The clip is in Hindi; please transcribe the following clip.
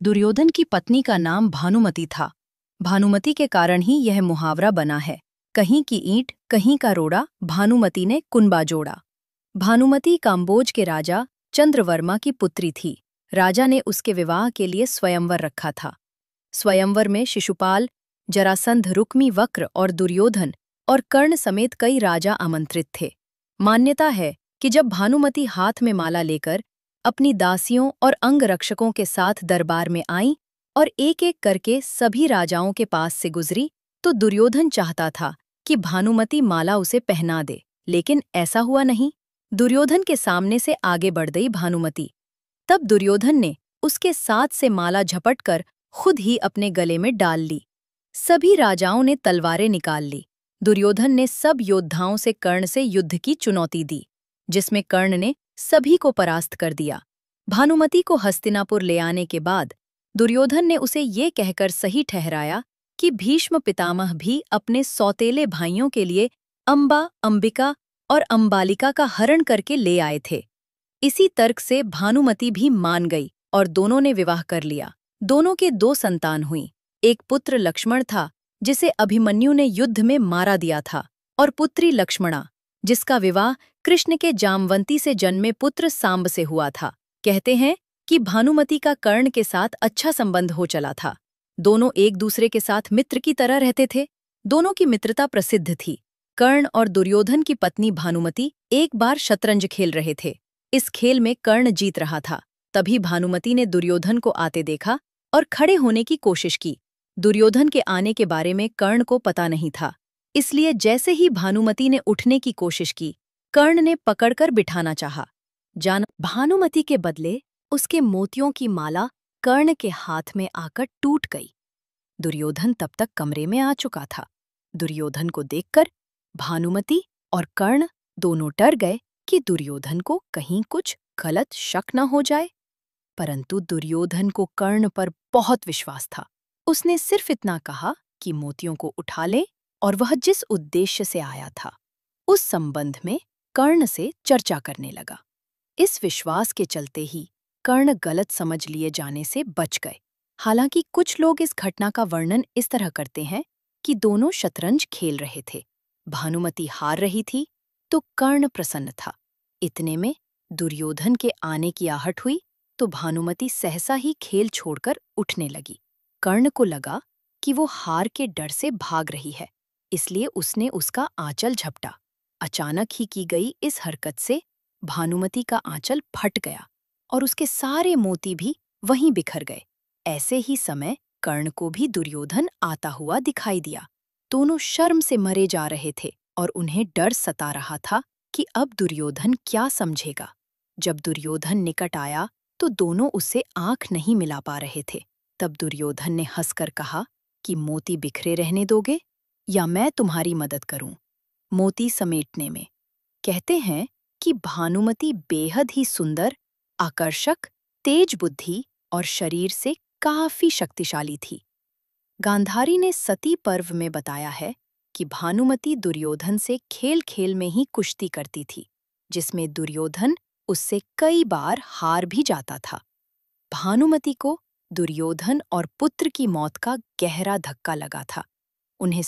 दुर्योधन की पत्नी का नाम भानुमति था। भानुमति के कारण ही यह मुहावरा बना है, कहीं की ईंट कहीं का रोड़ा, भानुमति ने कुनबा जोड़ा। भानुमति काम्बोज के राजा चंद्रवर्मा की पुत्री थी। राजा ने उसके विवाह के लिए स्वयंवर रखा था। स्वयंवर में शिशुपाल, जरासंध, रुक्मी, वक्र और दुर्योधन और कर्ण समेत कई राजा आमंत्रित थे। मान्यता है कि जब भानुमति हाथ में माला लेकर अपनी दासियों और अंगरक्षकों के साथ दरबार में आईं और एक-एक करके सभी राजाओं के पास से गुजरी, तो दुर्योधन चाहता था कि भानुमति माला उसे पहना दे, लेकिन ऐसा हुआ नहीं। दुर्योधन के सामने से आगे बढ़ गई भानुमति। तब दुर्योधन ने उसके साथ से माला झपटकर खुद ही अपने गले में डाल ली। सभी राजाओं ने तलवारें निकाल ली। दुर्योधन ने सब योद्धाओं से कर्ण से युद्ध की चुनौती दी, जिसमें कर्ण ने सभी को परास्त कर दिया। भानुमति को हस्तिनापुर ले आने के बाद दुर्योधन ने उसे ये कहकर सही ठहराया कि भीष्म पितामह भी अपने सौतेले भाइयों के लिए अंबा, अंबिका और अंबालिका का हरण करके ले आए थे। इसी तर्क से भानुमति भी मान गई और दोनों ने विवाह कर लिया। दोनों के 2 संतान हुई। एक पुत्र लक्ष्मण था, जिसे अभिमन्यु ने युद्ध में मारा दिया था, और पुत्री लक्ष्मणा, जिसका विवाह कृष्ण के जामवंती से जन्मे पुत्र सांब से हुआ था। कहते हैं कि भानुमति का कर्ण के साथ अच्छा संबंध हो चला था। दोनों एक दूसरे के साथ मित्र की तरह रहते थे। दोनों की मित्रता प्रसिद्ध थी। कर्ण और दुर्योधन की पत्नी भानुमति एक बार शतरंज खेल रहे थे। इस खेल में कर्ण जीत रहा था। तभी भानुमति ने दुर्योधन को आते देखा और खड़े होने की कोशिश की। दुर्योधन के आने के बारे में कर्ण को पता नहीं था, इसलिए जैसे ही भानुमति ने उठने की कोशिश की, कर्ण ने पकड़कर बिठाना चाहा। भानुमति के बदले उसके मोतियों की माला कर्ण के हाथ में आकर टूट गई। दुर्योधन तब तक कमरे में आ चुका था। दुर्योधन को देखकर भानुमति और कर्ण दोनों डर गए कि दुर्योधन को कहीं कुछ गलत शक न हो जाए। परंतु दुर्योधन को कर्ण पर बहुत विश्वास था। उसने सिर्फ इतना कहा कि मोतियों को उठा ले, और वह जिस उद्देश्य से आया था उस संबंध में कर्ण से चर्चा करने लगा। इस विश्वास के चलते ही कर्ण गलत समझ लिए जाने से बच गए। हालांकि कुछ लोग इस घटना का वर्णन इस तरह करते हैं कि दोनों शतरंज खेल रहे थे। भानुमति हार रही थी तो कर्ण प्रसन्न था। इतने में दुर्योधन के आने की आहट हुई तो भानुमति सहसा ही खेल छोड़कर उठने लगी। कर्ण को लगा कि वो हार के डर से भाग रही है, इसलिए उसने उसका आंचल झपटा। अचानक ही की गई इस हरकत से भानुमति का आंचल फट गया और उसके सारे मोती भी वहीं बिखर गए। ऐसे ही समय कर्ण को भी दुर्योधन आता हुआ दिखाई दिया। दोनों शर्म से मरे जा रहे थे और उन्हें डर सता रहा था कि अब दुर्योधन क्या समझेगा। जब दुर्योधन निकट आया तो दोनों उससे आंख नहीं मिला पा रहे थे। तब दुर्योधन ने हंसकर कहा कि मोती बिखरे रहने दोगे या मैं तुम्हारी मदद करूं मोती समेटने में। कहते हैं कि भानुमति बेहद ही सुंदर, आकर्षक, तेज बुद्धि और शरीर से काफी शक्तिशाली थी। गांधारी ने सती पर्व में बताया है कि भानुमति दुर्योधन से खेल-खेल में ही कुश्ती करती थी, जिसमें दुर्योधन उससे कई बार हार भी जाता था। भानुमति को दुर्योधन और पुत्र की मौत का गहरा धक्का लगा था। उन्हें